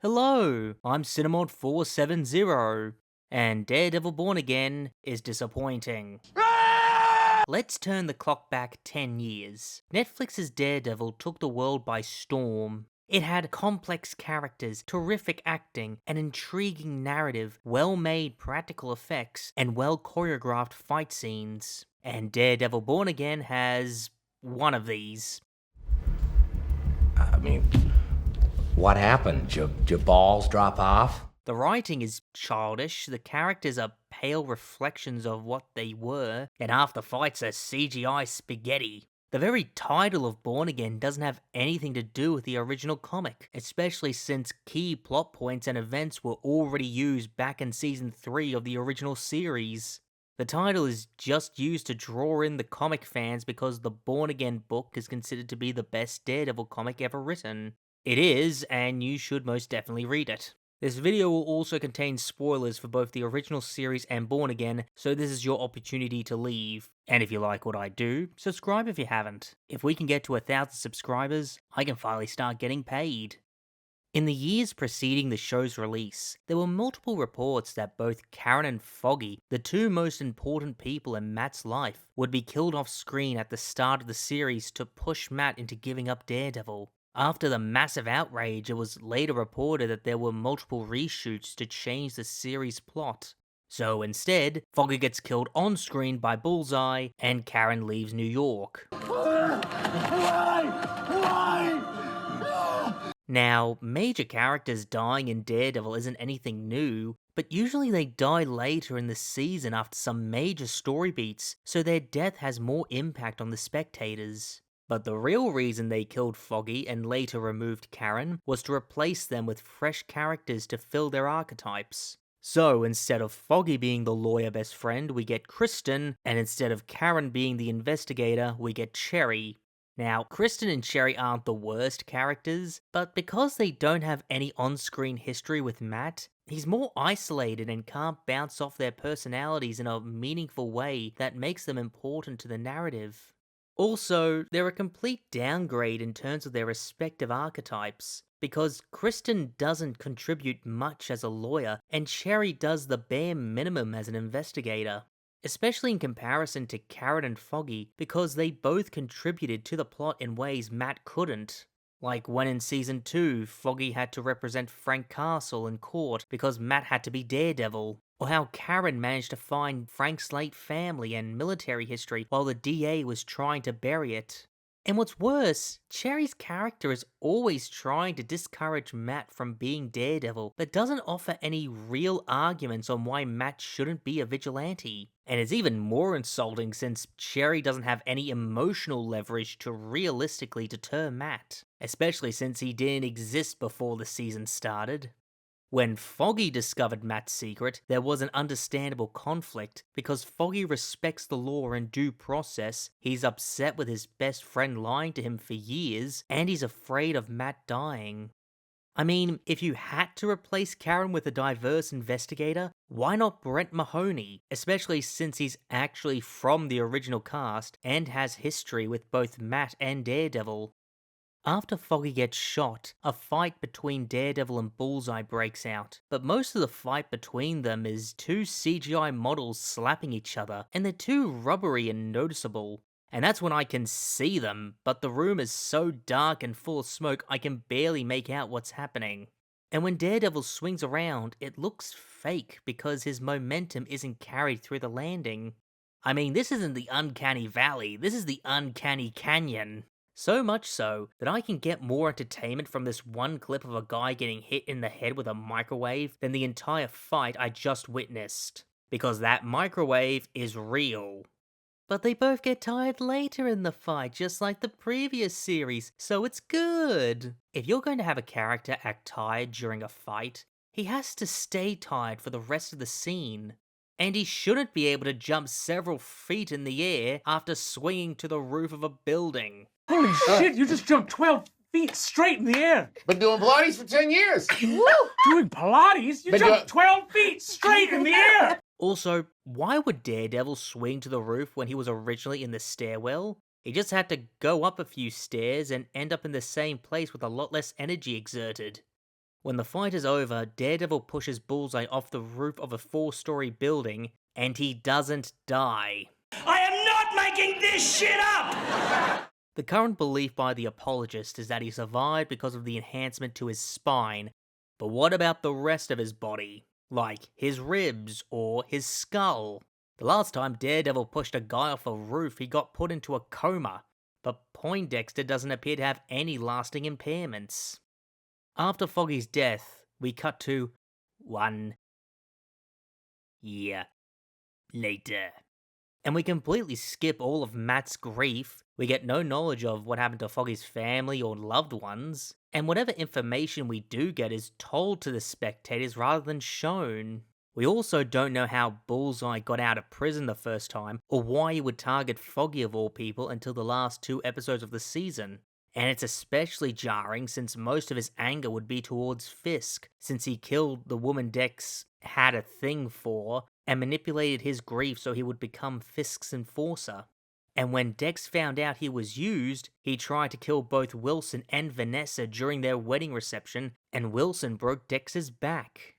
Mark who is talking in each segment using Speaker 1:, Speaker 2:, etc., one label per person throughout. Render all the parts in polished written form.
Speaker 1: Hello, I'm Cinnamon470, and Daredevil Born Again is disappointing. Let's turn the clock back 10 years. Netflix's Daredevil took the world by storm. It had complex characters, terrific acting, an intriguing narrative, well-made practical effects, and well-choreographed fight scenes. And Daredevil Born Again has one of these.
Speaker 2: I mean, what happened? Your balls drop off?
Speaker 1: The writing is childish, the characters are pale reflections of what they were, and half the fights are CGI spaghetti. The very title of Born Again doesn't have anything to do with the original comic, especially since key plot points and events were already used back in season 3 of the original series. The title is just used to draw in the comic fans because the Born Again book is considered to be the best Daredevil comic ever written. It is, and you should most definitely read it. This video will also contain spoilers for both the original series and Born Again, so this is your opportunity to leave. And if you like what I do, subscribe if you haven't. If we can get to 1,000 subscribers, I can finally start getting paid. In the years preceding the show's release, there were multiple reports that both Karen and Foggy, the two most important people in Matt's life, would be killed off screen at the start of the series to push Matt into giving up Daredevil. After the massive outrage, it was later reported that there were multiple reshoots to change the series' plot. So instead, Foggy gets killed on screen by Bullseye, and Karen leaves New York. Now, major characters dying in Daredevil isn't anything new, but usually they die later in the season after some major story beats, so their death has more impact on the spectators. But the real reason they killed Foggy and later removed Karen was to replace them with fresh characters to fill their archetypes. So instead of Foggy being the lawyer best friend, we get Kristen, and instead of Karen being the investigator, we get Cherry. Now, Kristen and Cherry aren't the worst characters, but because they don't have any on-screen history with Matt, he's more isolated and can't bounce off their personalities in a meaningful way that makes them important to the narrative. Also, they're a complete downgrade in terms of their respective archetypes, because Kristen doesn't contribute much as a lawyer, and Cherry does the bare minimum as an investigator. Especially in comparison to Karen and Foggy, because they both contributed to the plot in ways Matt couldn't. Like when in season 2, Foggy had to represent Frank Castle in court because Matt had to be Daredevil. Or how Karen managed to find Frank's late family and military history while the DA was trying to bury it. And what's worse, Cherry's character is always trying to discourage Matt from being Daredevil, but doesn't offer any real arguments on why Matt shouldn't be a vigilante. And it's even more insulting since Cherry doesn't have any emotional leverage to realistically deter Matt, especially since he didn't exist before the season started. When Foggy discovered Matt's secret, there was an understandable conflict, because Foggy respects the law and due process, he's upset with his best friend lying to him for years, and he's afraid of Matt dying. I mean, if you had to replace Karen with a diverse investigator, why not Brent Mahoney, especially since he's actually from the original cast and has history with both Matt and Daredevil? After Foggy gets shot, a fight between Daredevil and Bullseye breaks out, but most of the fight between them is two CGI models slapping each other, and they're too rubbery and noticeable. And that's when I can see them, but the room is so dark and full of smoke I can barely make out what's happening. And when Daredevil swings around, it looks fake because his momentum isn't carried through the landing. I mean, this isn't the Uncanny Valley, this is the Uncanny Canyon. So much so that I can get more entertainment from this one clip of a guy getting hit in the head with a microwave than the entire fight I just witnessed. Because that microwave is real. But they both get tired later in the fight, just like the previous series, so it's good. If you're going to have a character act tired during a fight, he has to stay tired for the rest of the scene. And he shouldn't be able to jump several feet in the air after swinging to the roof of a building.
Speaker 3: Holy shit, you just jumped 12 feet straight in the air.
Speaker 4: Been doing Pilates for 10 years.
Speaker 3: Doing Pilates? You jumped 12 feet straight in the air.
Speaker 1: Also, why would Daredevil swing to the roof when he was originally in the stairwell? He just had to go up a few stairs and end up in the same place with a lot less energy exerted. When the fight is over, Daredevil pushes Bullseye off the roof of a 4-story building, and he doesn't die.
Speaker 3: I am not making this shit up!
Speaker 1: The current belief by the apologist is that he survived because of the enhancement to his spine, but what about the rest of his body? Like his ribs or his skull? The last time Daredevil pushed a guy off a roof, he got put into a coma, but Poindexter doesn't appear to have any lasting impairments. After Foggy's death, we cut to 1 year later. And we completely skip all of Matt's grief. We get no knowledge of what happened to Foggy's family or loved ones. And whatever information we do get is told to the spectators rather than shown. We also don't know how Bullseye got out of prison the first time, or why he would target Foggy of all people until the last 2 episodes of the season. And it's especially jarring since most of his anger would be towards Fisk, since he killed the woman Dex had a thing for, and manipulated his grief so he would become Fisk's enforcer. And when Dex found out he was used, he tried to kill both Wilson and Vanessa during their wedding reception, and Wilson broke Dex's back.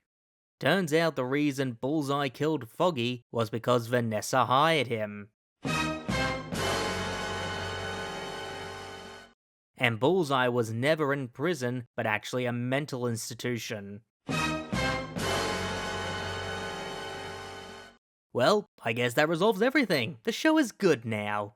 Speaker 1: Turns out the reason Bullseye killed Foggy was because Vanessa hired him. And Bullseye was never in prison, but actually a mental institution. Well, I guess that resolves everything. The show is good now.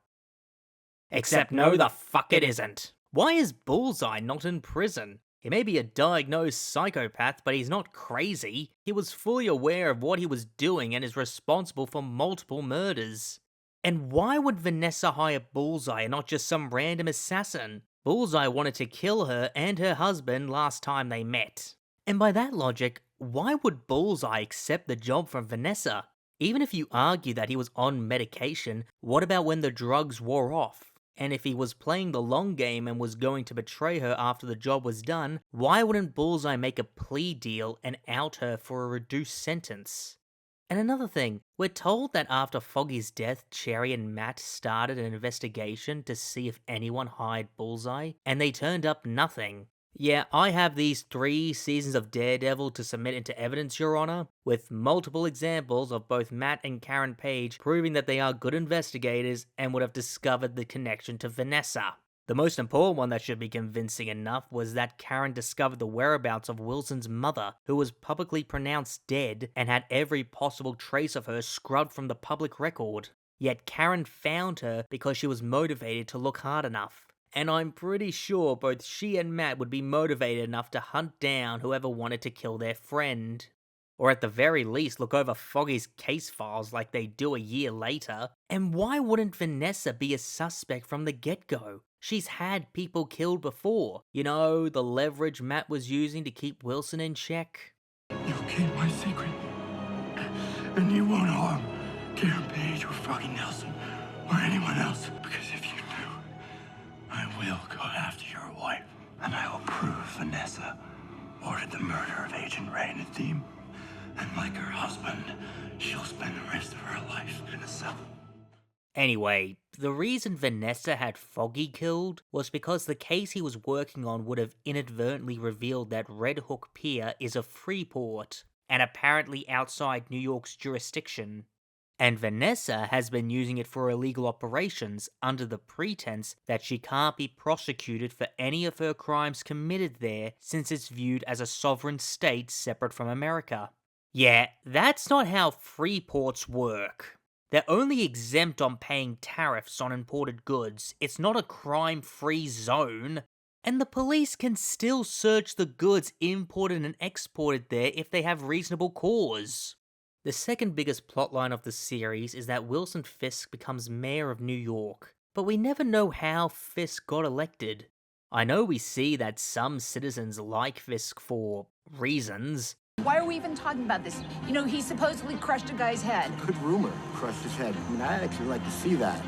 Speaker 1: Except no the fuck it isn't. Why is Bullseye not in prison? He may be a diagnosed psychopath, but he's not crazy. He was fully aware of what he was doing and is responsible for multiple murders. And why would Vanessa hire Bullseye and not just some random assassin? Bullseye wanted to kill her and her husband last time they met. And by that logic, why would Bullseye accept the job from Vanessa? Even if you argue that he was on medication, what about when the drugs wore off? And if he was playing the long game and was going to betray her after the job was done, why wouldn't Bullseye make a plea deal and out her for a reduced sentence? And another thing, we're told that after Foggy's death, Cherry and Matt started an investigation to see if anyone hired Bullseye, and they turned up nothing. Yeah, I have these 3 seasons of Daredevil to submit into evidence, Your Honor, with multiple examples of both Matt and Karen Page proving that they are good investigators and would have discovered the connection to Vanessa. The most important one that should be convincing enough was that Karen discovered the whereabouts of Wilson's mother, who was publicly pronounced dead and had every possible trace of her scrubbed from the public record. Yet Karen found her because she was motivated to look hard enough. And I'm pretty sure both she and Matt would be motivated enough to hunt down whoever wanted to kill their friend. Or at the very least, look over Foggy's case files like they do a year later. And why wouldn't Vanessa be a suspect from the get-go? She's had people killed before. You know, the leverage Matt was using to keep Wilson in check.
Speaker 5: You keep my secret, and you won't harm Karen Page or Foggy Nelson or anyone else. Because if you do, I will go after your wife, and I will prove Vanessa ordered the murder of Agent Ray and the team. And like her husband, she'll spend the rest of her life in a cell.
Speaker 1: Anyway, the reason Vanessa had Foggy killed was because the case he was working on would have inadvertently revealed that Red Hook Pier is a free port, and apparently outside New York's jurisdiction. And Vanessa has been using it for illegal operations under the pretense that she can't be prosecuted for any of her crimes committed there since it's viewed as a sovereign state separate from America. Yeah, that's not how free ports work. They're only exempt on paying tariffs on imported goods. It's not a crime-free zone. And the police can still search the goods imported and exported there if they have reasonable cause. The second biggest plotline of the series is that Wilson Fisk becomes mayor of New York, but we never know how Fisk got elected. I know we see that some citizens like Fisk for reasons.
Speaker 6: Why are we even talking about this? You know, he supposedly crushed a guy's head.
Speaker 7: Good rumor, crushed his head. I mean, I'd actually like to see that.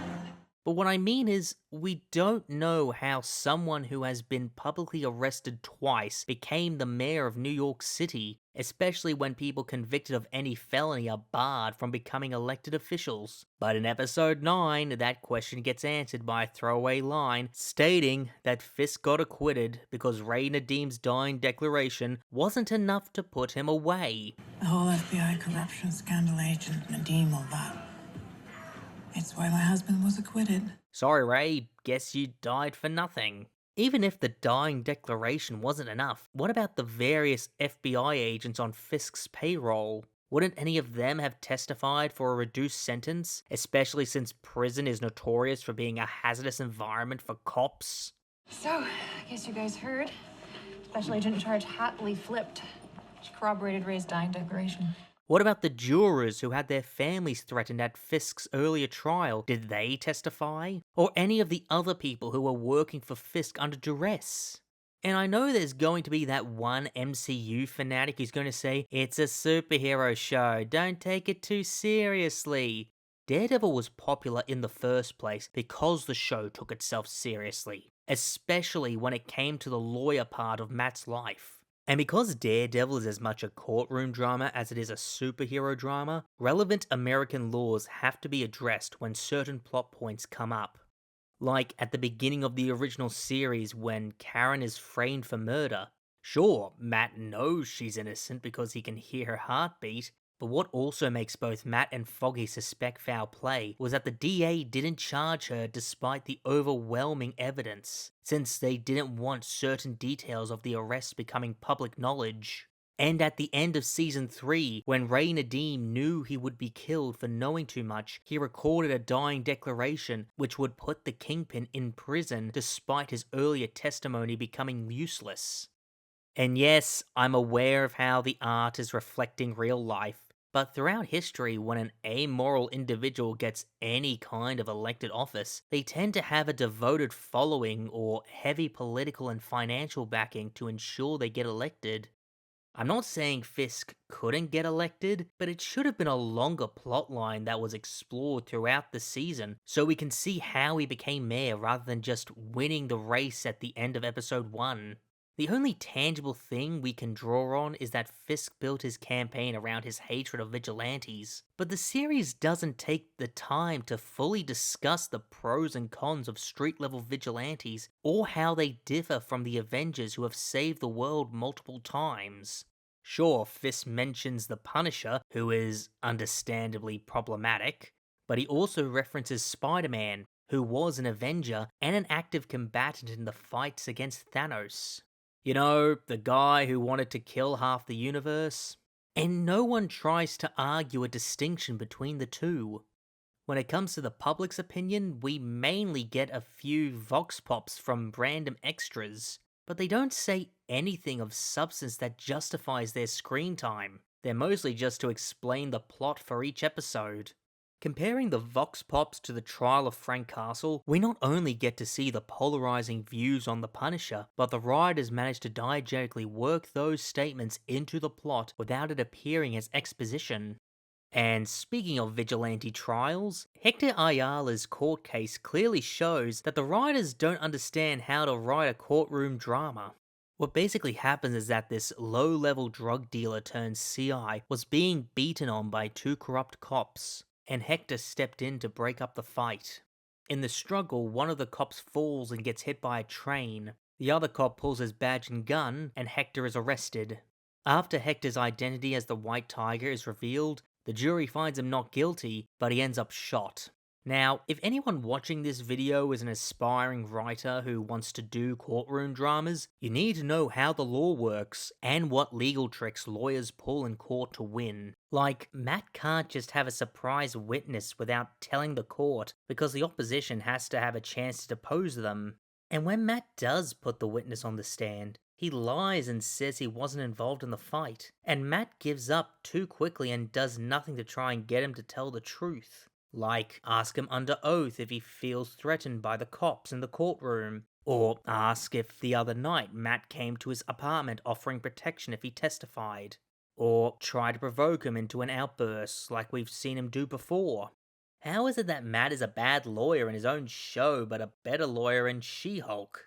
Speaker 1: But what I mean is, we don't know how someone who has been publicly arrested twice became the mayor of New York City, especially when people convicted of any felony are barred from becoming elected officials. But in episode 9, that question gets answered by a throwaway line stating that Fisk got acquitted because Ray Nadim's dying declaration wasn't enough to put him away.
Speaker 7: The whole FBI corruption scandal, Agent Nadim, all that. It's why my husband was acquitted.
Speaker 1: Sorry, Ray, guess you died for nothing. Even if the dying declaration wasn't enough, what about the various FBI agents on Fisk's payroll? Wouldn't any of them have testified for a reduced sentence, especially since prison is notorious for being a hazardous environment for cops?
Speaker 8: So, I guess you guys heard. Special Agent in charge happily flipped. She corroborated Ray's dying declaration.
Speaker 1: What about the jurors who had their families threatened at Fisk's earlier trial? Did they testify? Or any of the other people who were working for Fisk under duress? And I know there's going to be that one MCU fanatic who's going to say, it's a superhero show, don't take it too seriously. Daredevil was popular in the first place because the show took itself seriously, especially when it came to the lawyer part of Matt's life. And because Daredevil is as much a courtroom drama as it is a superhero drama, relevant American laws have to be addressed when certain plot points come up. Like at the beginning of the original series when Karen is framed for murder. Sure, Matt knows she's innocent because he can hear her heartbeat, but what also makes both Matt and Foggy suspect foul play was that the DA didn't charge her despite the overwhelming evidence, since they didn't want certain details of the arrest becoming public knowledge. And at the end of season 3, when Ray Nadim knew he would be killed for knowing too much, he recorded a dying declaration which would put the Kingpin in prison despite his earlier testimony becoming useless. And yes, I'm aware of how the art is reflecting real life, but throughout history, when an amoral individual gets any kind of elected office, they tend to have a devoted following or heavy political and financial backing to ensure they get elected. I'm not saying Fisk couldn't get elected, but it should have been a longer plotline that was explored throughout the season so we can see how he became mayor rather than just winning the race at the end of episode 1. The only tangible thing we can draw on is that Fisk built his campaign around his hatred of vigilantes, but the series doesn't take the time to fully discuss the pros and cons of street-level vigilantes or how they differ from the Avengers who have saved the world multiple times. Sure, Fisk mentions the Punisher, who is understandably problematic, but he also references Spider-Man, who was an Avenger and an active combatant in the fights against Thanos. You know, the guy who wanted to kill half the universe? And no one tries to argue a distinction between the two. When it comes to the public's opinion, we mainly get a few vox pops from random extras, but they don't say anything of substance that justifies their screen time. They're mostly just to explain the plot for each episode. Comparing the vox pops to the trial of Frank Castle, we not only get to see the polarizing views on the Punisher, but the writers managed to diegetically work those statements into the plot without it appearing as exposition. And speaking of vigilante trials, Hector Ayala's court case clearly shows that the writers don't understand how to write a courtroom drama. What basically happens is that this low-level drug dealer turned CI was being beaten on by two corrupt cops, and Hector stepped in to break up the fight. In the struggle, one of the cops falls and gets hit by a train. The other cop pulls his badge and gun, and Hector is arrested. After Hector's identity as the White Tiger is revealed, the jury finds him not guilty, but he ends up shot. Now, if anyone watching this video is an aspiring writer who wants to do courtroom dramas, you need to know how the law works and what legal tricks lawyers pull in court to win. Like, Matt can't just have a surprise witness without telling the court because the opposition has to have a chance to depose them. And when Matt does put the witness on the stand, he lies and says he wasn't involved in the fight, and Matt gives up too quickly and does nothing to try and get him to tell the truth. Like, ask him under oath if he feels threatened by the cops in the courtroom, or ask if the other night Matt came to his apartment offering protection if he testified, or try to provoke him into an outburst like we've seen him do before. How is it that Matt is a bad lawyer in his own show, but a better lawyer in She-Hulk?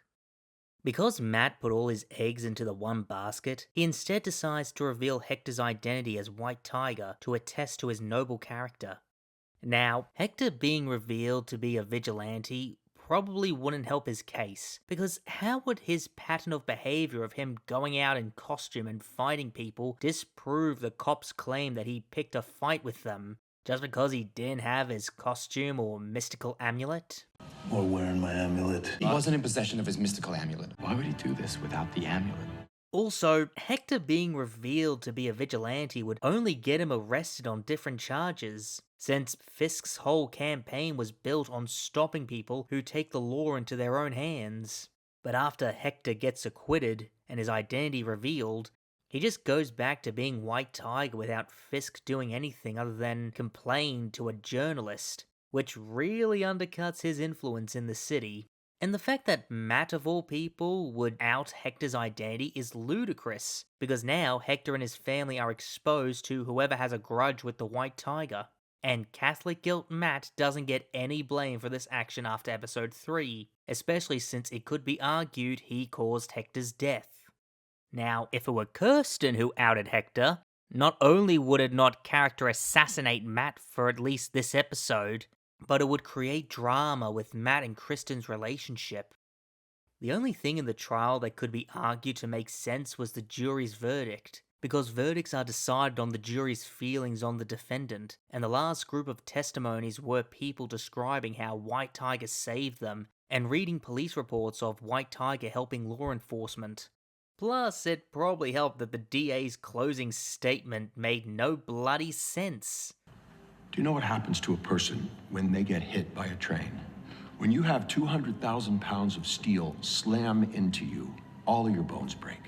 Speaker 1: Because Matt put all his eggs into the one basket, he instead decides to reveal Hector's identity as White Tiger to attest to his noble character. Now, Hector being revealed to be a vigilante probably wouldn't help his case, because how would his pattern of behavior of him going out in costume and fighting people disprove the cops' claim that he picked a fight with them, just because he didn't have his costume or mystical amulet?
Speaker 5: Or wearing my amulet.
Speaker 9: He wasn't in possession of his mystical amulet. Why would he do this without the amulet?
Speaker 1: Also, Hector being revealed to be a vigilante would only get him arrested on different charges, since Fisk's whole campaign was built on stopping people who take the law into their own hands. But after Hector gets acquitted and his identity revealed, he just goes back to being White Tiger without Fisk doing anything other than complain to a journalist, which really undercuts his influence in the city. And the fact that Matt of all people would out Hector's identity is ludicrous, because now Hector and his family are exposed to whoever has a grudge with the White Tiger. And Catholic guilt Matt doesn't get any blame for this action after episode 3, especially since it could be argued he caused Hector's death. Now, if it were Kirsten who outed Hector, not only would it not character assassinate Matt for at least this episode, but it would create drama with Matt and Kristen's relationship. The only thing in the trial that could be argued to make sense was the jury's verdict, because verdicts are decided on the jury's feelings on the defendant, and the last group of testimonies were people describing how White Tiger saved them, and reading police reports of White Tiger helping law enforcement. Plus, it probably helped that the DA's closing statement made no bloody sense.
Speaker 5: Do you know what happens to a person when they get hit by a train? When you have 200,000 pounds of steel slam into you, all of your bones break.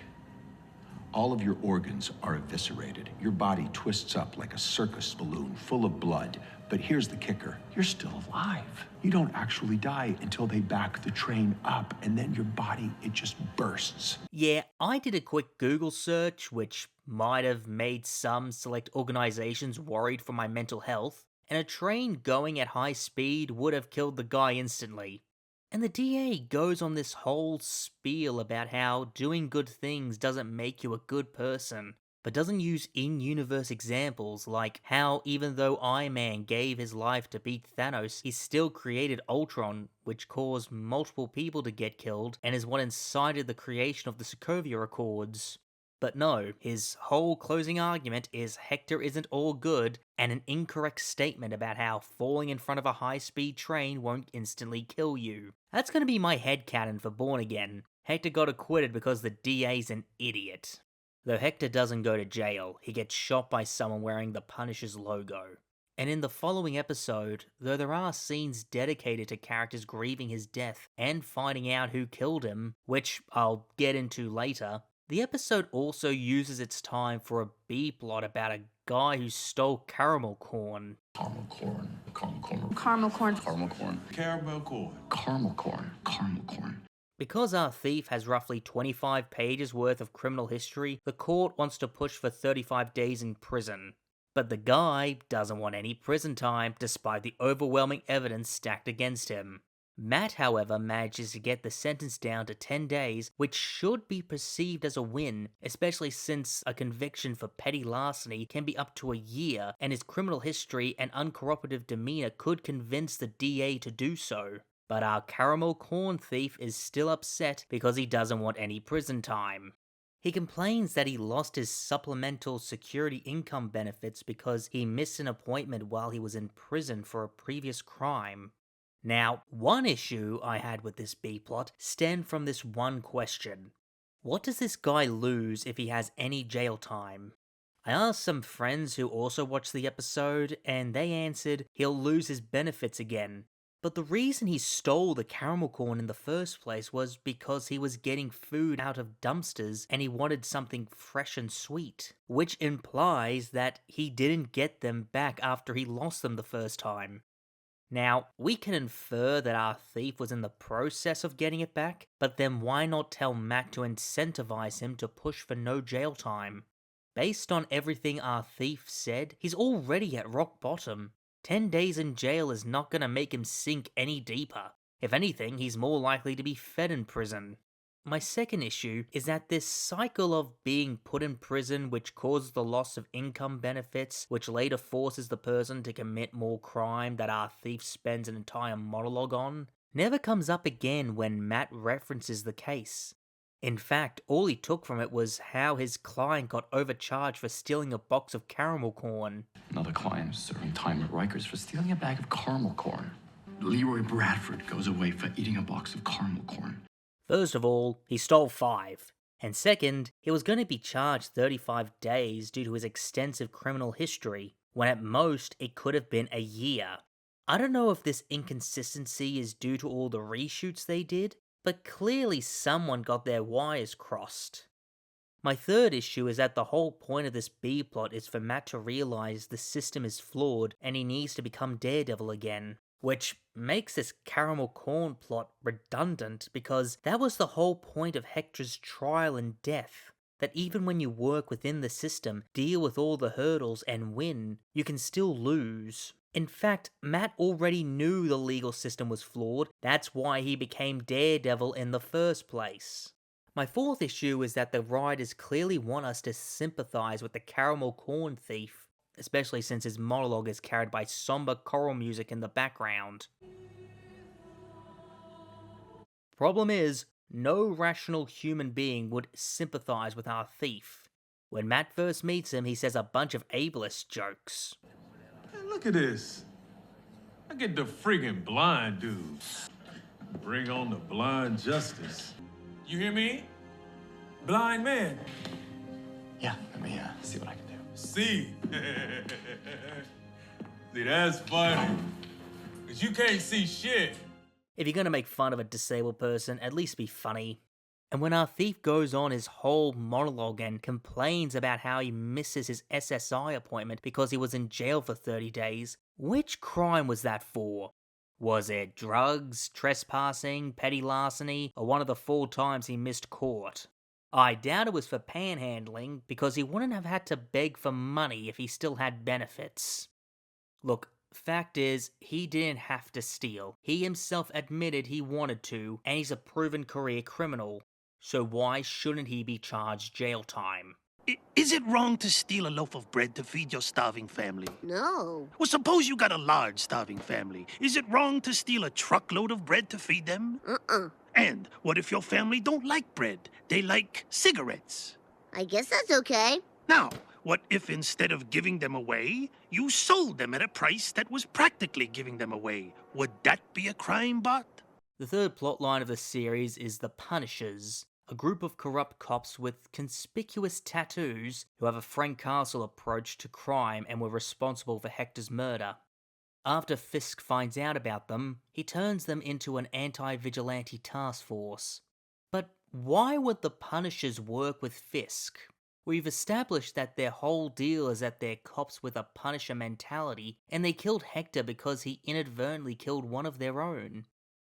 Speaker 5: All of your organs are eviscerated. Your body twists up like a circus balloon full of blood. But here's the kicker. You're still alive. You don't actually die until they back the train up, and then your body, it just bursts.
Speaker 1: Yeah, I did a quick Google search, which might have made some select organizations worried for my mental health, and a train going at high speed would have killed the guy instantly. And the DA goes on this whole spiel about how doing good things doesn't make you a good person, but doesn't use in-universe examples like how even though Iron Man gave his life to beat Thanos, he still created Ultron, which caused multiple people to get killed and is what incited the creation of the Sokovia Accords. But no, his whole closing argument is Hector isn't all good, and an incorrect statement about how falling in front of a high-speed train won't instantly kill you. That's gonna be my headcanon for Born Again. Hector got acquitted because the DA's an idiot. Though Hector doesn't go to jail, he gets shot by someone wearing the Punisher's logo. And in the following episode, though there are scenes dedicated to characters grieving his death and finding out who killed him, which I'll get into later, the episode also uses its time for a B-plot about a guy who stole caramel corn.
Speaker 5: Caramel corn. Caramel corn.
Speaker 8: Caramel corn.
Speaker 9: Caramel corn.
Speaker 5: Caramel corn.
Speaker 9: Caramel corn. Caramel corn.
Speaker 1: Because our thief has roughly 25 pages worth of criminal history, the court wants to push for 35 days in prison. But the guy doesn't want any prison time despite the overwhelming evidence stacked against him. Matt, however, manages to get the sentence down to 10 days, which should be perceived as a win, especially since a conviction for petty larceny can be up to a year, and his criminal history and uncooperative demeanor could convince the DA to do so. But our caramel corn thief is still upset because he doesn't want any prison time. He complains that he lost his supplemental security income benefits because he missed an appointment while he was in prison for a previous crime. Now, one issue I had with this B-plot stemmed from this one question. What does this guy lose if he has any jail time? I asked some friends who also watched the episode, and they answered he'll lose his benefits again. But the reason he stole the caramel corn in the first place was because he was getting food out of dumpsters and he wanted something fresh and sweet, which implies that he didn't get them back after he lost them the first time. Now, we can infer that our thief was in the process of getting it back, but then why not tell Matt to incentivize him to push for no jail time? Based on everything our thief said, he's already at rock bottom. 10 days in jail is not gonna make him sink any deeper. If anything, he's more likely to be fed in prison. My second issue is that this cycle of being put in prison, which causes the loss of income benefits, which later forces the person to commit more crime that our thief spends an entire monologue on, never comes up again when Matt references the case. In fact, all he took from it was how his client got overcharged for stealing a box of caramel corn.
Speaker 9: Another client is serving time at Rikers for stealing a bag of caramel corn. Leroy Bradford goes away for eating a box of caramel corn.
Speaker 1: First of all, he stole 5. And second, he was going to be charged 35 days due to his extensive criminal history, when at most it could have been a year. I don't know if this inconsistency is due to all the reshoots they did, but clearly someone got their wires crossed. My third issue is that the whole point of this B-plot is for Matt to realize the system is flawed and he needs to become Daredevil again. Which makes this caramel corn plot redundant because that was the whole point of Hector's trial and death. That even when you work within the system, deal with all the hurdles and win, you can still lose. In fact, Matt already knew the legal system was flawed, that's why he became Daredevil in the first place. My fourth issue is that the writers clearly want us to sympathize with the caramel corn thief, especially since his monologue is carried by somber choral music in the background. Problem is, no rational human being would sympathize with our thief. When Matt first meets him, he says a bunch of ableist jokes.
Speaker 10: Hey, look at this. I get the friggin' blind dude. Bring on the blind justice. You hear me? Blind man.
Speaker 9: Yeah, let me see what I can do.
Speaker 10: See? See, that's funny. Because you can't see shit.
Speaker 1: If you're gonna make fun of a disabled person, at least be funny. And when our thief goes on his whole monologue and complains about how he misses his SSI appointment because he was in jail for 30 days, which crime was that for? Was it drugs, trespassing, petty larceny, or one of the 4 times he missed court? I doubt it was for panhandling, because he wouldn't have had to beg for money if he still had benefits. Look, fact is, he didn't have to steal. He himself admitted he wanted to, and he's a proven career criminal. So why shouldn't he be charged jail time?
Speaker 11: Is it wrong to steal a loaf of bread to feed your starving family?
Speaker 12: No.
Speaker 11: Well, suppose you got a large starving family. Is it wrong to steal a truckload of bread to feed them? And what if your family don't like bread? They like cigarettes.
Speaker 12: I guess that's okay.
Speaker 11: Now, what if instead of giving them away, you sold them at a price that was practically giving them away? Would that be a crime, Bart?
Speaker 1: The third plotline of the series is the Punishers, a group of corrupt cops with conspicuous tattoos who have a Frank Castle approach to crime and were responsible for Hector's murder. After Fisk finds out about them, he turns them into an anti-vigilante task force. But why would the Punishers work with Fisk? We've established that their whole deal is that they're cops with a Punisher mentality, and they killed Hector because he inadvertently killed one of their own.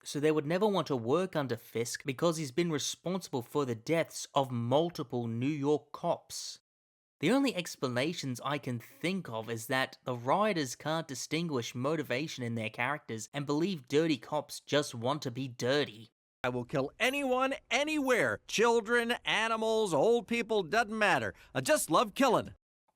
Speaker 1: So they would never want to work under Fisk because he's been responsible for the deaths of multiple New York cops. The only explanations I can think of is that the writers can't distinguish motivation in their characters and believe dirty cops just want to be dirty.
Speaker 13: I will kill anyone, anywhere. Children, animals, old people, doesn't matter. I just love killing.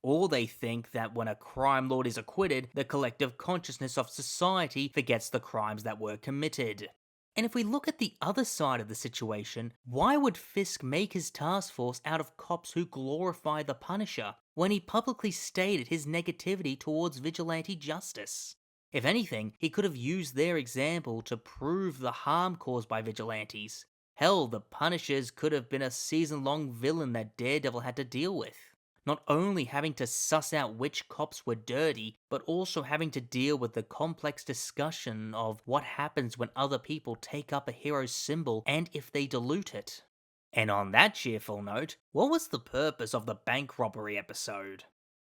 Speaker 1: Or they think that when a crime lord is acquitted, the collective consciousness of society forgets the crimes that were committed. And if we look at the other side of the situation, why would Fisk make his task force out of cops who glorify the Punisher, when he publicly stated his negativity towards vigilante justice? If anything, he could have used their example to prove the harm caused by vigilantes. Hell, the Punishers could have been a season-long villain that Daredevil had to deal with. Not only having to suss out which cops were dirty, but also having to deal with the complex discussion of what happens when other people take up a hero's symbol and if they dilute it. And on that cheerful note, what was the purpose of the bank robbery episode?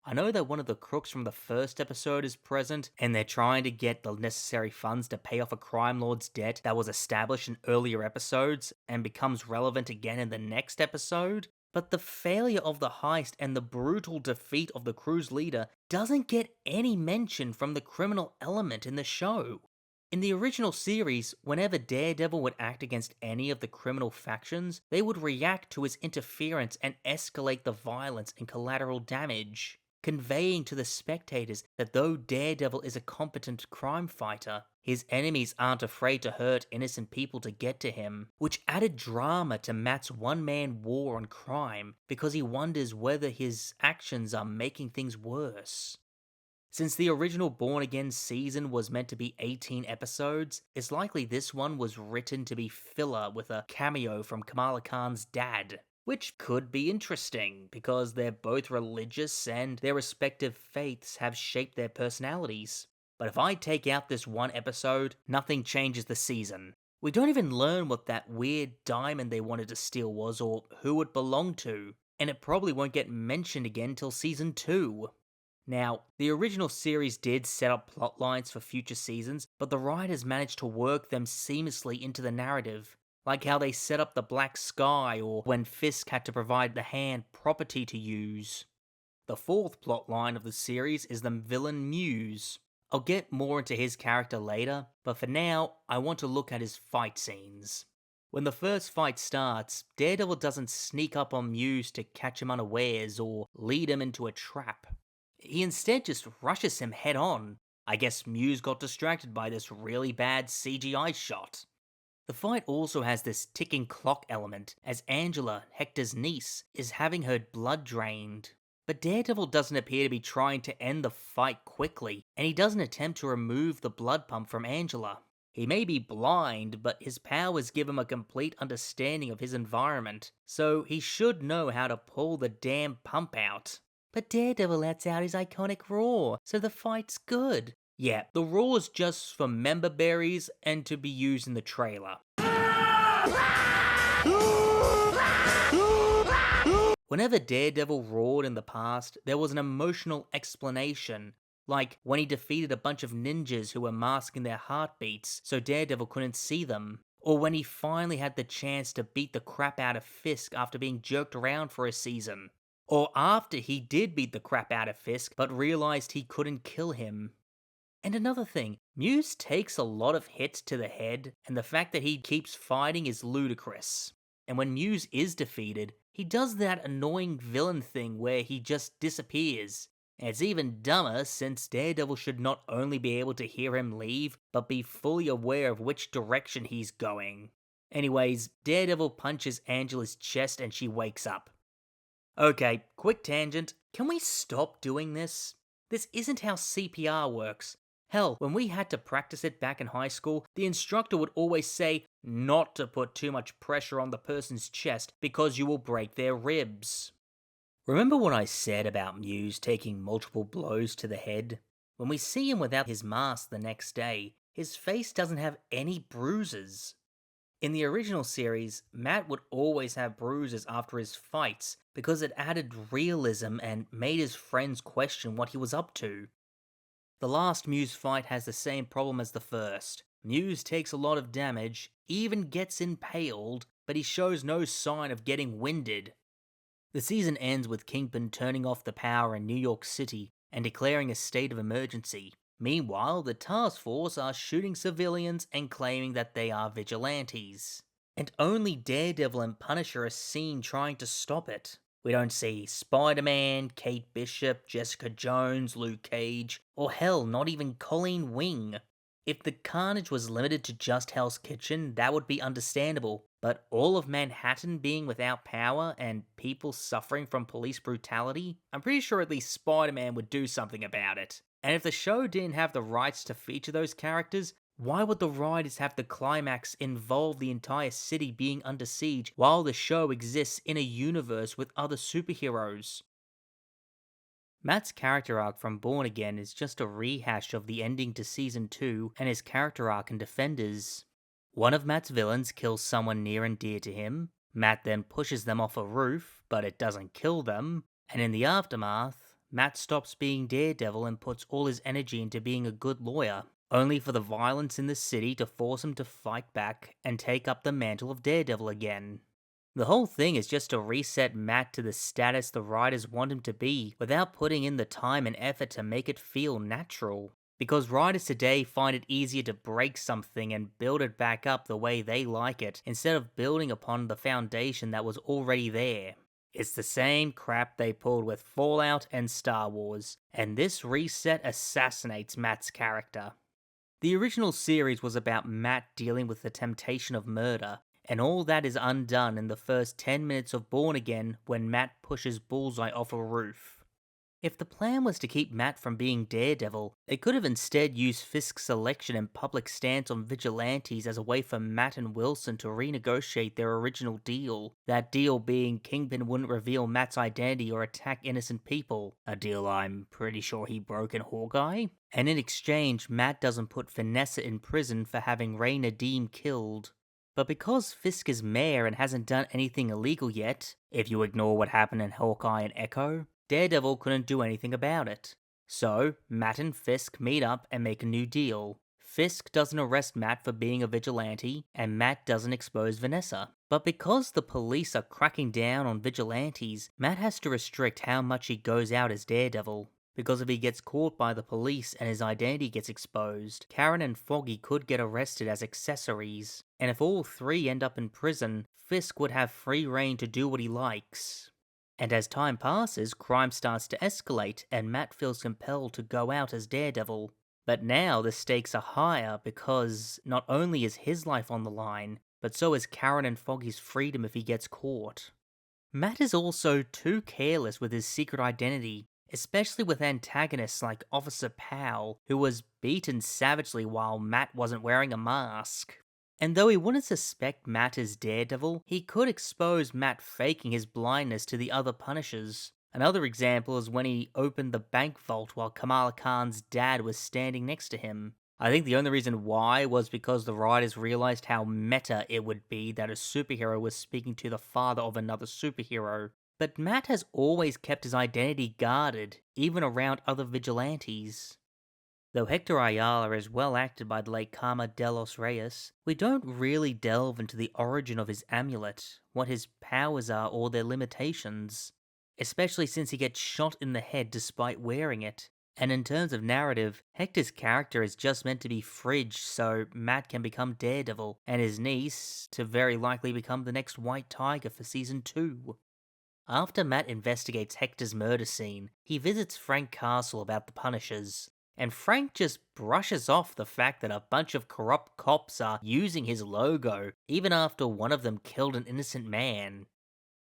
Speaker 1: I know that one of the crooks from the first episode is present, and they're trying to get the necessary funds to pay off a crime lord's debt that was established in earlier episodes and becomes relevant again in the next episode. But the failure of the heist and the brutal defeat of the crew's leader doesn't get any mention from the criminal element in the show. In the original series, whenever Daredevil would act against any of the criminal factions, they would react to his interference and escalate the violence and collateral damage, conveying to the spectators that though Daredevil is a competent crime fighter, his enemies aren't afraid to hurt innocent people to get to him, which added drama to Matt's one-man war on crime because he wonders whether his actions are making things worse. Since the original Born Again season was meant to be 18 episodes, it's likely this one was written to be filler with a cameo from Kamala Khan's dad, which could be interesting because they're both religious and their respective faiths have shaped their personalities. But if I take out this one episode, nothing changes the season. We don't even learn what that weird diamond they wanted to steal was or who it belonged to, and it probably won't get mentioned again till season 2. Now, the original series did set up plot lines for future seasons, but the writers managed to work them seamlessly into the narrative, like how they set up the black sky or when Fisk had to provide the hand property to use. The fourth plot line of the series is the villain Muse. I'll get more into his character later, but for now, I want to look at his fight scenes. When the first fight starts, Daredevil doesn't sneak up on Muse to catch him unawares or lead him into a trap. He instead just rushes him head on. I guess Muse got distracted by this really bad CGI shot. The fight also has this ticking clock element, as Angela, Hector's niece, is having her blood drained. But Daredevil doesn't appear to be trying to end the fight quickly, and he doesn't attempt to remove the blood pump from Angela. He may be blind, but his powers give him a complete understanding of his environment, so he should know how to pull the damn pump out. But Daredevil lets out his iconic roar, so the fight's good. Yeah, the roar's just for member berries and to be used in the trailer. Whenever Daredevil roared in the past, there was an emotional explanation, like when he defeated a bunch of ninjas who were masking their heartbeats so Daredevil couldn't see them, or when he finally had the chance to beat the crap out of Fisk after being jerked around for a season. Or after he did beat the crap out of Fisk, but realized he couldn't kill him. And another thing, Muse takes a lot of hits to the head, and the fact that he keeps fighting is ludicrous. And when Muse is defeated, he does that annoying villain thing where he just disappears. And it's even dumber since Daredevil should not only be able to hear him leave, but be fully aware of which direction he's going. Anyways, Daredevil punches Angela's chest and she wakes up. Okay, quick tangent. Can we stop doing this? This isn't how CPR works. Hell, when we had to practice it back in high school, the instructor would always say not to put too much pressure on the person's chest because you will break their ribs. Remember what I said about Muse taking multiple blows to the head? When we see him without his mask the next day, his face doesn't have any bruises. In the original series, Matt would always have bruises after his fights because it added realism and made his friends question what he was up to. The last Muse fight has the same problem as the first. Muse takes a lot of damage, even gets impaled, but he shows no sign of getting winded. The season ends with Kingpin turning off the power in New York City and declaring a state of emergency. Meanwhile, the task force are shooting civilians and claiming that they are vigilantes. And only Daredevil and Punisher are seen trying to stop it. We don't see Spider-Man, Kate Bishop, Jessica Jones, Luke Cage, or hell, not even Colleen Wing. If the carnage was limited to just Hell's Kitchen, that would be understandable, but all of Manhattan being without power and people suffering from police brutality, I'm pretty sure at least Spider-Man would do something about it. And if the show didn't have the rights to feature those characters, why would the writers have the climax involve the entire city being under siege while the show exists in a universe with other superheroes? Matt's character arc from Born Again is just a rehash of the ending to Season 2 and his character arc in Defenders. One of Matt's villains kills someone near and dear to him, Matt then pushes them off a roof, but it doesn't kill them, and in the aftermath, Matt stops being Daredevil and puts all his energy into being a good lawyer, only for the violence in the city to force him to fight back and take up the mantle of Daredevil again. The whole thing is just to reset Matt to the status the writers want him to be without putting in the time and effort to make it feel natural. Because writers today find it easier to break something and build it back up the way they like it instead of building upon the foundation that was already there. It's the same crap they pulled with Fallout and Star Wars, and this reset assassinates Matt's character. The original series was about Matt dealing with the temptation of murder, and all that is undone in the first 10 minutes of Born Again when Matt pushes Bullseye off a roof. If the plan was to keep Matt from being Daredevil, they could have instead used Fisk's selection and public stance on vigilantes as a way for Matt and Wilson to renegotiate their original deal. That deal being Kingpin wouldn't reveal Matt's identity or attack innocent people, a deal I'm pretty sure he broke in Hawkeye. And in exchange, Matt doesn't put Vanessa in prison for having Ray Nadeem killed. But because Fisk is mayor and hasn't done anything illegal yet, if you ignore what happened in Hawkeye and Echo, Daredevil couldn't do anything about it. So, Matt and Fisk meet up and make a new deal. Fisk doesn't arrest Matt for being a vigilante, and Matt doesn't expose Vanessa. But because the police are cracking down on vigilantes, Matt has to restrict how much he goes out as Daredevil. Because if he gets caught by the police and his identity gets exposed, Karen and Foggy could get arrested as accessories. And if all three end up in prison, Fisk would have free reign to do what he likes. And as time passes, crime starts to escalate and Matt feels compelled to go out as Daredevil. But now the stakes are higher because not only is his life on the line, but so is Karen and Foggy's freedom if he gets caught. Matt is also too careless with his secret identity, especially with antagonists like Officer Powell, who was beaten savagely while Matt wasn't wearing a mask. And though he wouldn't suspect Matt as Daredevil, he could expose Matt faking his blindness to the other Punishers. Another example is when he opened the bank vault while Kamala Khan's dad was standing next to him. I think the only reason why was because the writers realized how meta it would be that a superhero was speaking to the father of another superhero. But Matt has always kept his identity guarded, even around other vigilantes. Though Hector Ayala is well acted by the late Karma de los Reyes, we don't really delve into the origin of his amulet, what his powers are or their limitations, especially since he gets shot in the head despite wearing it. And in terms of narrative, Hector's character is just meant to be fridge so Matt can become Daredevil, and his niece to very likely become the next White Tiger for Season 2. After Matt investigates Hector's murder scene, he visits Frank Castle about the Punishers. And Frank just brushes off the fact that a bunch of corrupt cops are using his logo, even after one of them killed an innocent man.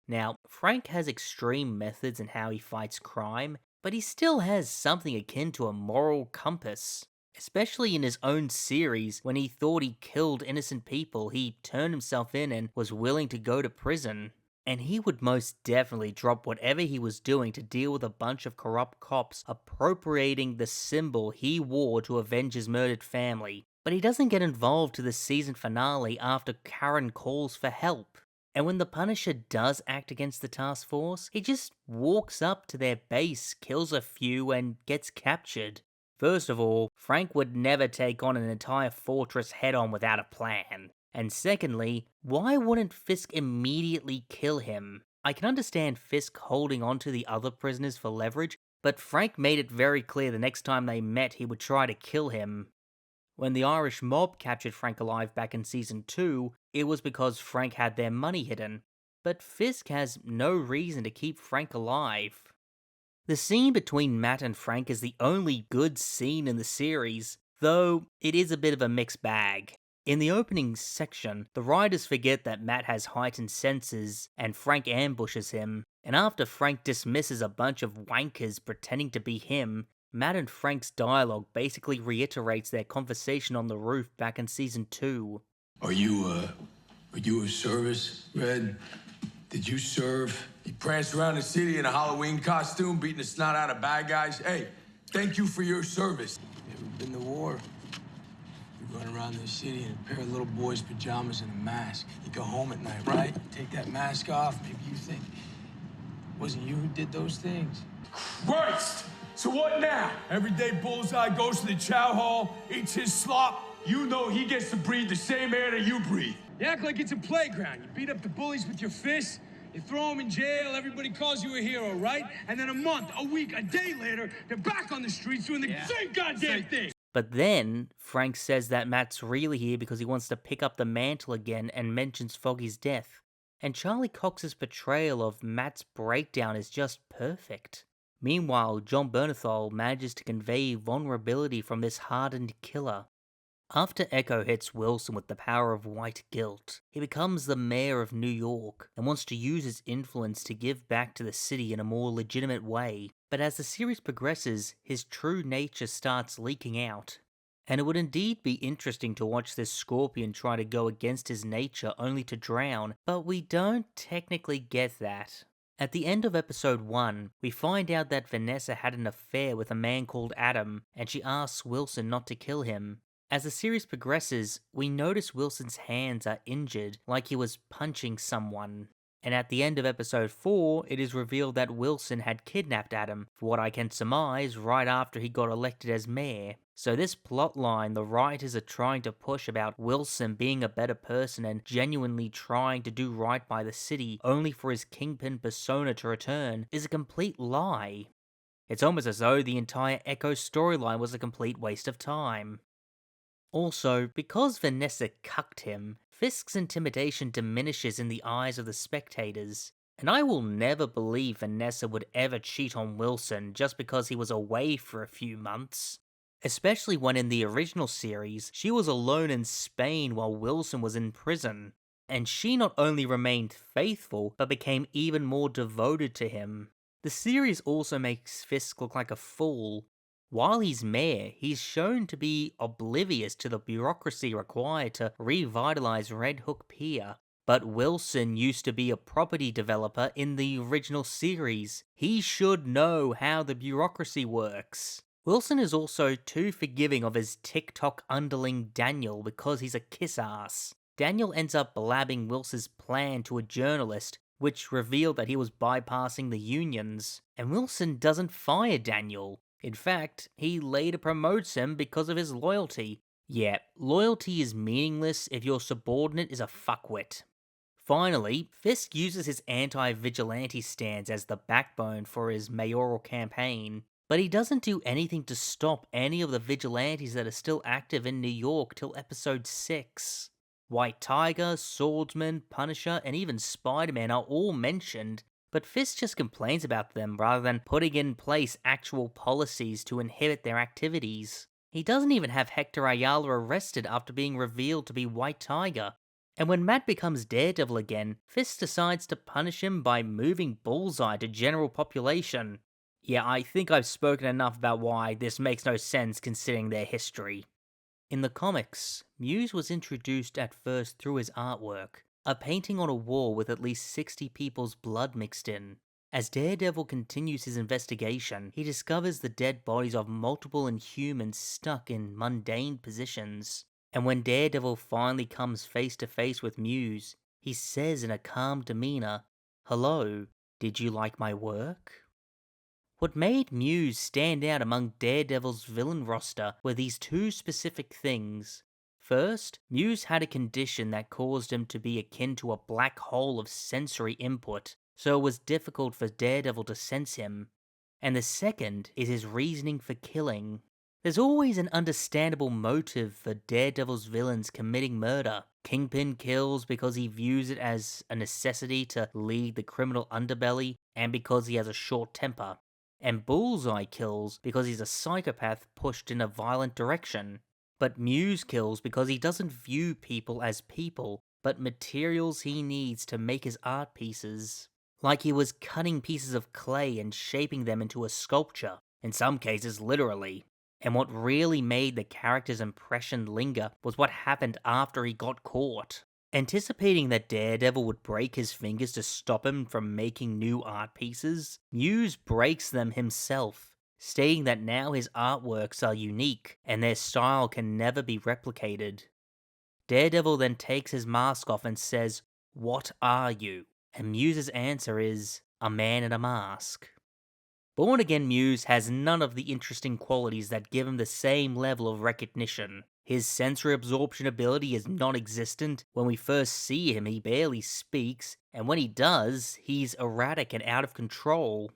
Speaker 1: Now, Frank has extreme methods in how he fights crime, but he still has something akin to a moral compass. Especially in his own series, when he thought he killed innocent people, he turned himself in and was willing to go to prison. And he would most definitely drop whatever he was doing to deal with a bunch of corrupt cops appropriating the symbol he wore to avenge his murdered family. But he doesn't get involved to the season finale after Karen calls for help. And when the Punisher does act against the task force, he just walks up to their base, kills a few, and gets captured. First of all, Frank would never take on an entire fortress head-on without a plan. And secondly, why wouldn't Fisk immediately kill him? I can understand Fisk holding on to the other prisoners for leverage, but Frank made it very clear the next time they met he would try to kill him. When the Irish mob captured Frank alive back in Season 2, it was because Frank had their money hidden. But Fisk has no reason to keep Frank alive. The scene between Matt and Frank is the only good scene in the series, though it is a bit of a mixed bag. In the opening section, the writers forget that Matt has heightened senses, and Frank ambushes him, and after Frank dismisses a bunch of wankers pretending to be him, Matt and Frank's dialogue basically reiterates their conversation on the roof back in Season 2.
Speaker 5: Are you a service, Red? Did you serve?
Speaker 10: He pranced around the city in a Halloween costume, beating the snot out of bad guys. Hey, thank you for your service.
Speaker 5: You ever been to war? You run around the city in a pair of little boys' pajamas and a mask. You go home at night, right? Take that mask off, maybe you think, wasn't you who did those things?
Speaker 10: Christ! So what now? Every day Bullseye goes to the chow hall, eats his slop. You know he gets to breathe the same air that you breathe.
Speaker 5: You act like it's a playground. You beat up the bullies with your fists, you throw them in jail, everybody calls you a hero, right? And then a month, a week, a day later, they're back on the streets doing the same goddamn thing.
Speaker 1: But then, Frank says that Matt's really here because he wants to pick up the mantle again and mentions Foggy's death. And Charlie Cox's portrayal of Matt's breakdown is just perfect. Meanwhile, John Bernthal manages to convey vulnerability from this hardened killer. After Echo hits Wilson with the power of white guilt, he becomes the mayor of New York and wants to use his influence to give back to the city in a more legitimate way. But as the series progresses, his true nature starts leaking out. And it would indeed be interesting to watch this Scorpion try to go against his nature only to drown, but we don't technically get that. At the end of episode 1, we find out that Vanessa had an affair with a man called Adam, and she asks Wilson not to kill him. As the series progresses, we notice Wilson's hands are injured, like he was punching someone. And at the end of episode 4, it is revealed that Wilson had kidnapped Adam, for what I can surmise, right after he got elected as mayor. So this plotline the writers are trying to push about Wilson being a better person and genuinely trying to do right by the city only for his Kingpin persona to return is a complete lie. It's almost as though the entire Echo storyline was a complete waste of time. Also, because Vanessa cucked him, Fisk's intimidation diminishes in the eyes of the spectators, and I will never believe Vanessa would ever cheat on Wilson just because he was away for a few months. Especially when in the original series, she was alone in Spain while Wilson was in prison, and she not only remained faithful, but became even more devoted to him. The series also makes Fisk look like a fool. While he's mayor, he's shown to be oblivious to the bureaucracy required to revitalize Red Hook Pier. But Wilson used to be a property developer in the original series. He should know how the bureaucracy works. Wilson is also too forgiving of his TikTok underling Daniel because he's a kiss-ass. Daniel ends up blabbing Wilson's plan to a journalist, which revealed that he was bypassing the unions. And Wilson doesn't fire Daniel. In fact, he later promotes him because of his loyalty. Yeah, loyalty is meaningless if your subordinate is a fuckwit. Finally, Fisk uses his anti-vigilante stance as the backbone for his mayoral campaign, but he doesn't do anything to stop any of the vigilantes that are still active in New York till episode 6. White Tiger, Swordsman, Punisher, and even Spider-Man are all mentioned, but Fisk just complains about them rather than putting in place actual policies to inhibit their activities. He doesn't even have Hector Ayala arrested after being revealed to be White Tiger. And when Matt becomes Daredevil again, Fisk decides to punish him by moving Bullseye to general population. Yeah, I think I've spoken enough about why this makes no sense considering their history. In the comics, Muse was introduced at first through his artwork, a painting on a wall with at least 60 people's blood mixed in. As Daredevil continues his investigation, he discovers the dead bodies of multiple Inhumans stuck in mundane positions. And when Daredevil finally comes face to face with Muse, he says in a calm demeanor, "Hello, did you like my work?" What made Muse stand out among Daredevil's villain roster were these two specific things. First, Muse had a condition that caused him to be akin to a black hole of sensory input, so it was difficult for Daredevil to sense him. And the second is his reasoning for killing. There's always an understandable motive for Daredevil's villains committing murder. Kingpin kills because he views it as a necessity to lead the criminal underbelly, and because he has a short temper. And Bullseye kills because he's a psychopath pushed in a violent direction. But Muse kills because he doesn't view people as people, but materials he needs to make his art pieces. Like he was cutting pieces of clay and shaping them into a sculpture, in some cases literally. And what really made the character's impression linger was what happened after he got caught. Anticipating that Daredevil would break his fingers to stop him from making new art pieces, Muse breaks them himself, stating that now his artworks are unique and their style can never be replicated. Daredevil then takes his mask off and says, "What are you?" And Muse's answer is, "A man in a mask." Born Again Muse has none of the interesting qualities that give him the same level of recognition. His sensory absorption ability is non-existent. When we first see him, he barely speaks, and when he does, he's erratic and out of control.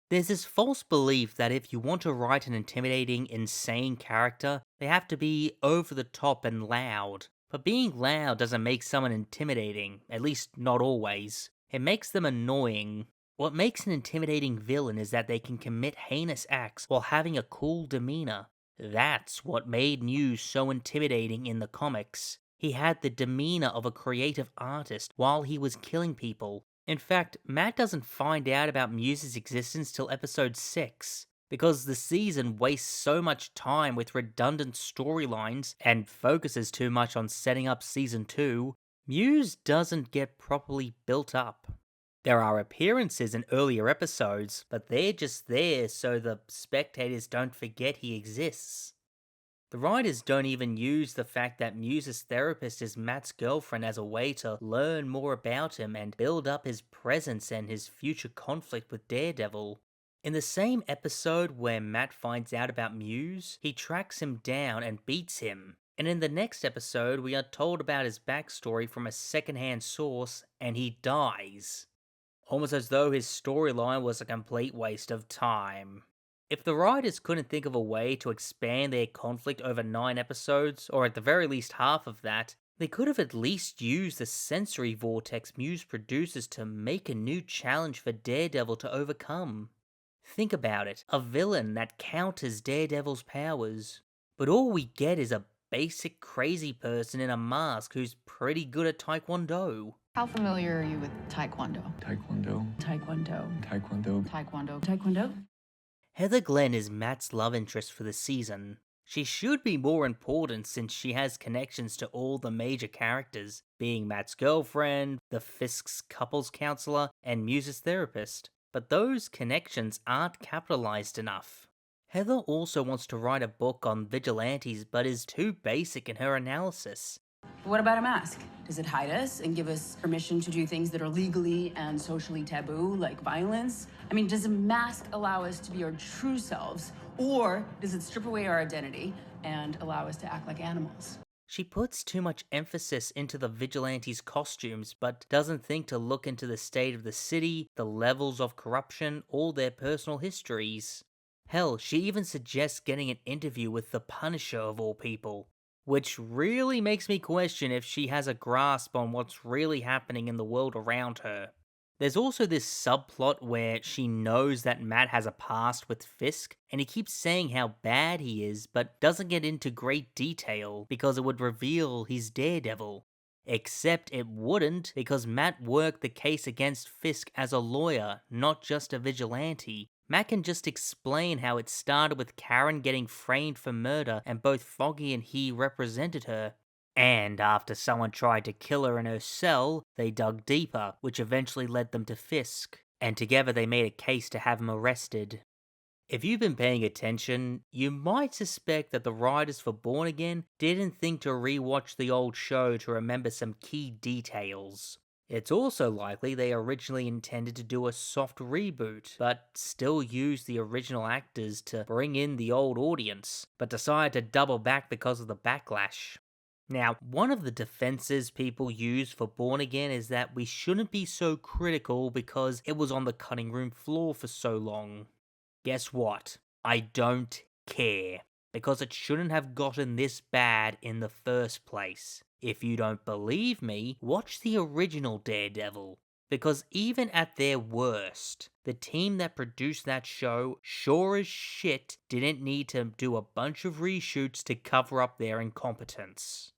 Speaker 1: There's this false belief that if you want to write an intimidating, insane character, they have to be over the top and loud. But being loud doesn't make someone intimidating, at least not always. It makes them annoying. What makes an intimidating villain is that they can commit heinous acts while having a cool demeanor. That's what made Muse so intimidating in the comics. He had the demeanor of a creative artist while he was killing people. In fact, Matt doesn't find out about Muse's existence till episode 6, because the season wastes so much time with redundant storylines and focuses too much on setting up season 2, Muse doesn't get properly built up. There are appearances in earlier episodes, but they're just there so the spectators don't forget he exists. The writers don't even use the fact that Muse's therapist is Matt's girlfriend as a way to learn more about him and build up his presence and his future conflict with Daredevil. In the same episode where Matt finds out about Muse, he tracks him down and beats him. And in the next episode, we are told about his backstory from a secondhand source, and he dies. Almost as though his storyline was a complete waste of time. If the writers couldn't think of a way to expand their conflict over 9 episodes, or at the very least half of that, they could have at least used the sensory vortex Muse produces to make a new challenge for Daredevil to overcome. Think about it, a villain that counters Daredevil's powers. But all we get is a basic crazy person in a mask who's pretty good at Taekwondo.
Speaker 14: How familiar are you with Taekwondo?
Speaker 9: Taekwondo.
Speaker 14: Taekwondo.
Speaker 9: Taekwondo.
Speaker 14: Taekwondo. Taekwondo.
Speaker 1: Heather Glenn is Matt's love interest for the season. She should be more important since she has connections to all the major characters, being Matt's girlfriend, the Fisk's couples counselor, and Muse's therapist. But those connections aren't capitalized enough. Heather also wants to write a book on vigilantes but is too basic in her analysis.
Speaker 14: What about a mask? Does it hide us and give us permission to do things that are legally and socially taboo, like violence? I mean, does a mask allow us to be our true selves, or does it strip away our identity and allow us to act like animals?
Speaker 1: She puts too much emphasis into the vigilantes' costumes, but doesn't think to look into the state of the city, the levels of corruption, or their personal histories. Hell, she even suggests getting an interview with the Punisher of all people. Which really makes me question if she has a grasp on what's really happening in the world around her. There's also this subplot where she knows that Matt has a past with Fisk, and he keeps saying how bad he is, but doesn't get into great detail because it would reveal he's Daredevil. Except it wouldn't, because Matt worked the case against Fisk as a lawyer, not just a vigilante. Matt can just explain how it started with Karen getting framed for murder and both Foggy and he represented her. And after someone tried to kill her in her cell, they dug deeper, which eventually led them to Fisk. And together they made a case to have him arrested. If you've been paying attention, you might suspect that the writers for Born Again didn't think to rewatch the old show to remember some key details. It's also likely they originally intended to do a soft reboot, but still use the original actors to bring in the old audience, but decided to double back because of the backlash. Now, one of the defenses people use for Born Again is that we shouldn't be so critical because it was on the cutting room floor for so long. Guess what? I don't care, because it shouldn't have gotten this bad in the first place. If you don't believe me, watch the original Daredevil. Because even at their worst, the team that produced that show sure as shit didn't need to do a bunch of reshoots to cover up their incompetence.